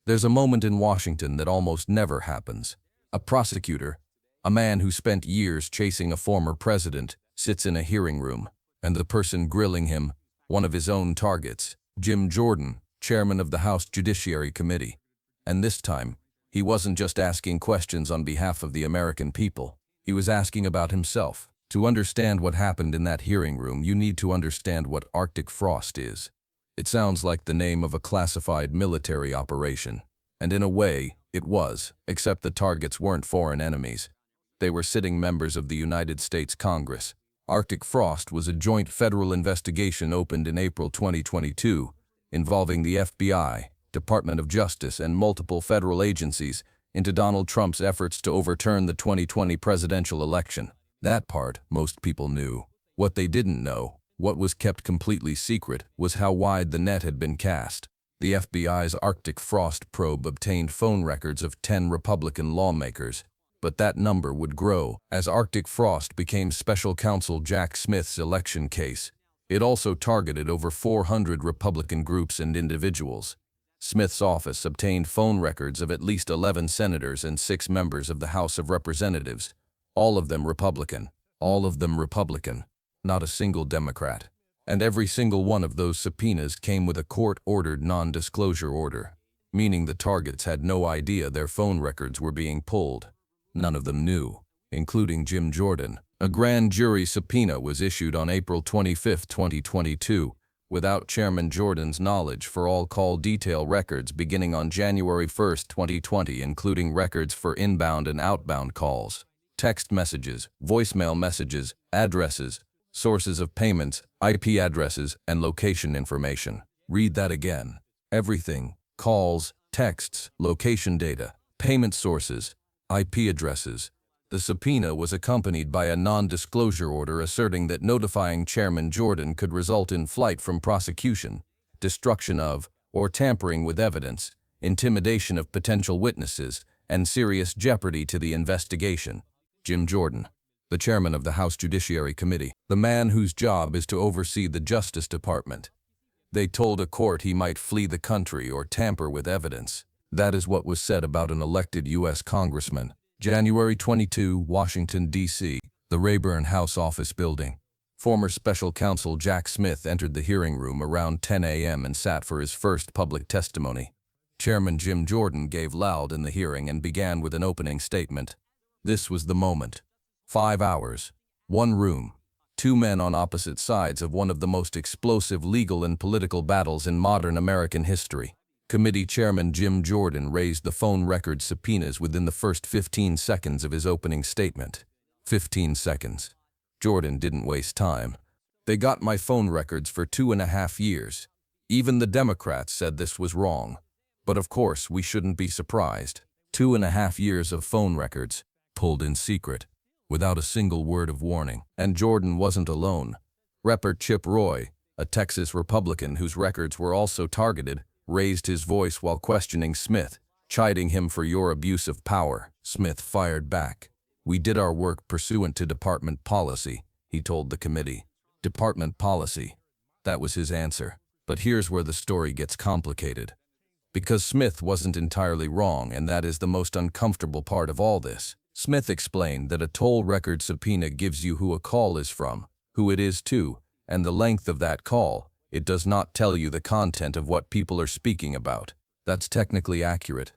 There's a moment in Washington that almost never happens. A prosecutor, a man who spent years chasing a former president, sits in a hearing room, and the person grilling him, one of his own targets, Jim Jordan, chairman of the House Judiciary Committee. And this time, he wasn't just asking questions on behalf of the American people. He was asking about himself. To understand what happened in that hearing room, you need to understand what Arctic frost is. It sounds like the name of a classified military operation. And in a way, it was, except the targets weren't foreign enemies. They were sitting members of the United States Congress. Arctic frost was a joint federal investigation opened in April 2022, involving the FBI, Department of Justice, and multiple federal agencies into Donald Trump's efforts to overturn the 2020 presidential election. That part, most people knew. What they didn't know, what was kept completely secret, was how wide the net had been cast. The FBI's Arctic frost probe obtained phone records of 10 Republican lawmakers, but that number would grow as Arctic frost became special counsel Jack Smith's election case. It also targeted over 400 Republican groups and individuals. Smith's office obtained phone records of at least 11 senators and 6 members of the House of Representatives. All of them Republican. All of them Republican. Not a single Democrat. And every single one of those subpoenas came with a court-ordered non-disclosure order, meaning the targets had no idea their phone records were being pulled. None of them knew, including Jim Jordan. A grand jury subpoena was issued on April 25, 2022, without Chairman Jordan's knowledge for all call detail records beginning on January 1, 2020, including records for inbound and outbound calls, text messages, voicemail messages, addresses, sources of payments, IP addresses, and location information. Read that again. Everything: calls, texts, location data, payment sources, IP addresses. The subpoena was accompanied by a non-disclosure order asserting that notifying Chairman Jordan could result in flight from prosecution, destruction of, or tampering with evidence, intimidation of potential witnesses, and serious jeopardy to the investigation. Jim Jordan, the chairman of the House Judiciary Committee, the man whose job is to oversee the Justice Department. They told a court he might flee the country or tamper with evidence. That is what was said about an elected U.S. congressman. January 22, Washington, D.C., the Rayburn House Office Building. Former Special Counsel Jack Smith entered the hearing room around 10 a.m. and sat for his first public testimony. Chairman Jim Jordan gave loud in the hearing and began with an opening statement. This was the moment. 5 hours, 1 room, 2 men on opposite sides of one of the most explosive legal and political battles in modern American history. Committee Chairman Jim Jordan raised the phone record subpoenas within the first 15 seconds of his opening statement. 15 seconds. Jordan didn't waste time. They got my phone records for 2.5 years. Even the Democrats said this was wrong. But of course, we shouldn't be surprised. 2.5 years of phone records, pulled in secret, without a single word of warning. And Jordan wasn't alone. Representative Chip Roy, a Texas Republican whose records were also targeted, raised his voice while questioning Smith, chiding him for your abuse of power. Smith fired back. We did our work pursuant to department policy, he told the committee. Department policy. That was his answer. But here's where the story gets complicated. Because Smith wasn't entirely wrong, and that is the most uncomfortable part of all this. Smith explained that a toll record subpoena gives you who a call is from, who it is to, and the length of that call. It does not tell you the content of what people are speaking about. That's technically accurate.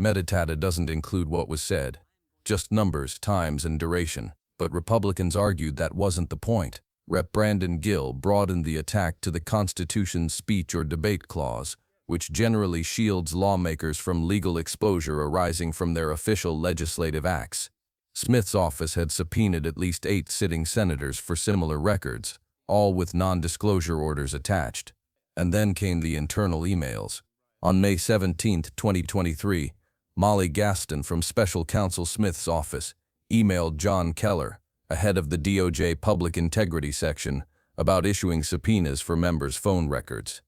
Metadata doesn't include what was said, just numbers, times, and duration. But Republicans argued that wasn't the point. Rep. Brandon Gill broadened the attack to the Constitution's speech or debate clause, which generally shields lawmakers from legal exposure arising from their official legislative acts. Smith's office had subpoenaed at least 8 sitting senators for similar records, all with non-disclosure orders attached. And then came the internal emails. On May 17, 2023, Molly Gaston from Special Counsel Smith's office emailed John Keller, ahead of the DOJ Public Integrity Section, about issuing subpoenas for members' phone records.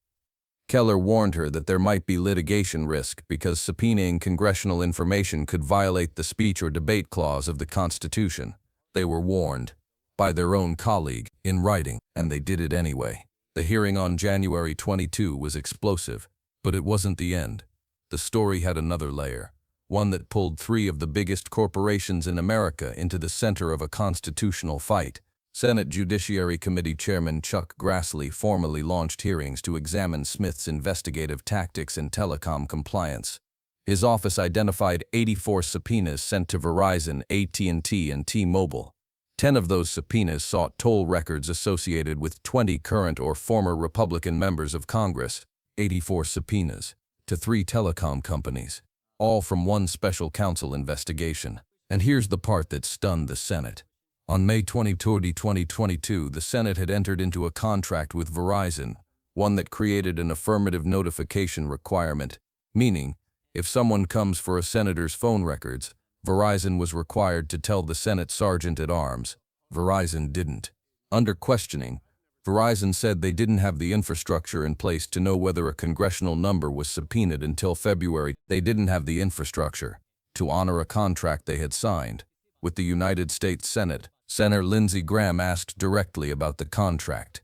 Keller warned her that there might be litigation risk because subpoenaing congressional information could violate the speech or debate clause of the Constitution. They were warned by their own colleague in writing, and they did it anyway. The hearing on January 22 was explosive, but it wasn't the end. the story had another layer, one that pulled three of the biggest corporations in America into the center of a constitutional fight. Senate Judiciary Committee Chairman Chuck Grassley formally launched hearings to examine Smith's investigative tactics and telecom compliance. His office identified 84 subpoenas sent to Verizon, AT&T, and T-Mobile. 10 of those subpoenas sought toll records associated with 20 current or former Republican members of Congress. 84 subpoenas to 3 telecom companies, all from one special counsel investigation. And here's the part that stunned the Senate. On May 23, 2022, the Senate had entered into a contract with Verizon, one that created an affirmative notification requirement, meaning, if someone comes for a senator's phone records, Verizon was required to tell the Senate sergeant-at-arms. Verizon didn't. Under questioning, Verizon said they didn't have the infrastructure in place to know whether a congressional number was subpoenaed until February. They didn't have the infrastructure to honor a contract they had signed with the United States Senate. Senator Lindsey Graham asked directly about the contract.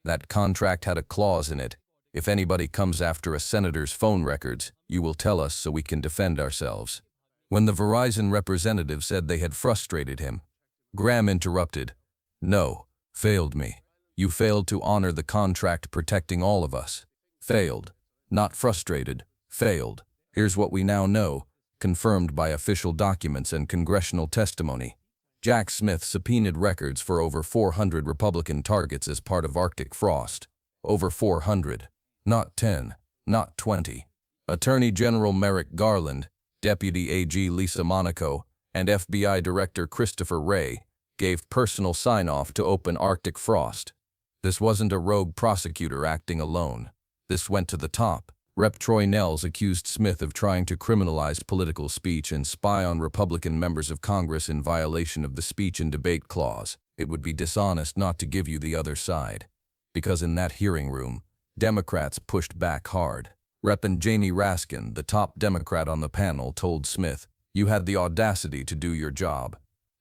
That contract had a clause in it. If anybody comes after a senator's phone records, you will tell us so we can defend ourselves. When the Verizon representative said they had frustrated him, Graham interrupted. No, failed me. You failed to honor the contract protecting all of us. Failed. Not frustrated. Failed. Here's what we now know, confirmed by official documents and congressional testimony. Jack Smith subpoenaed records for over 400 Republican targets as part of Arctic Frost. Over 400. Not 10. Not 20. Attorney General Merrick Garland, Deputy AG Lisa Monaco, and FBI Director Christopher Wray gave personal sign-off to open Arctic Frost. This wasn't a rogue prosecutor acting alone. This went to the top. Rep. Troy Nehls accused Smith of trying to criminalize political speech and spy on Republican members of Congress in violation of the Speech and Debate Clause. It would be dishonest not to give you the other side. Because in that hearing room, Democrats pushed back hard. Rep. Janie Raskin, the top Democrat on the panel, told Smith, "You had the audacity to do your job."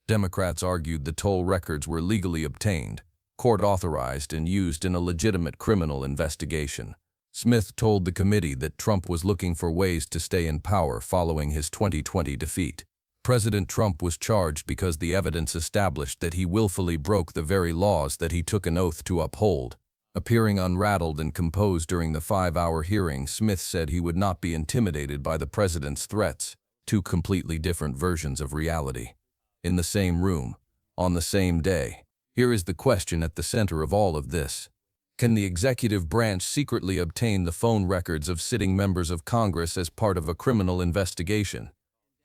Democrats argued the toll records were legally obtained, court-authorized, and used in a legitimate criminal investigation. Smith told the committee that Trump was looking for ways to stay in power following his 2020 defeat. President Trump was charged because the evidence established that he willfully broke the very laws that he took an oath to uphold. Appearing unrattled and composed during the 5-hour hearing, Smith said he would not be intimidated by the president's threats. Two completely different versions of reality. In the same room, on the same day. Here is the question at the center of all of this. Can the executive branch secretly obtain the phone records of sitting members of Congress as part of a criminal investigation?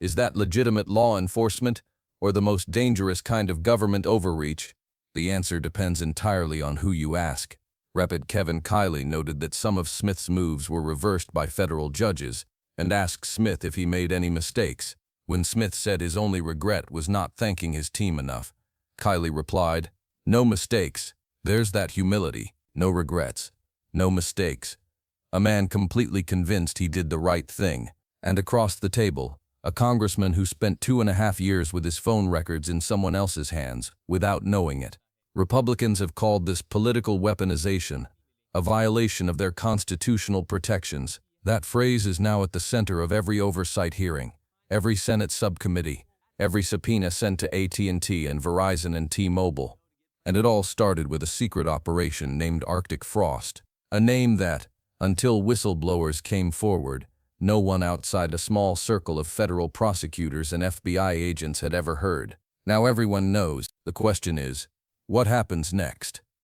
Is that legitimate law enforcement, or the most dangerous kind of government overreach? The answer depends entirely on who you ask. Rep. Kevin Kiley noted that some of Smith's moves were reversed by federal judges and asked Smith if he made any mistakes. When Smith said his only regret was not thanking his team enough, Kiley replied, "No mistakes. There's that humility. No regrets. No mistakes." A man completely convinced he did the right thing. And across the table, a congressman who spent 2.5 years with his phone records in someone else's hands without knowing it. Republicans have called this political weaponization, a violation of their constitutional protections. That phrase is now at the center of every oversight hearing, every Senate subcommittee, every subpoena sent to AT&T and Verizon and T-Mobile. And it all started with a secret operation named Arctic Frost, a name that, until whistleblowers came forward, no one outside a small circle of federal prosecutors and FBI agents had ever heard. Now everyone knows. The question is, what happens next?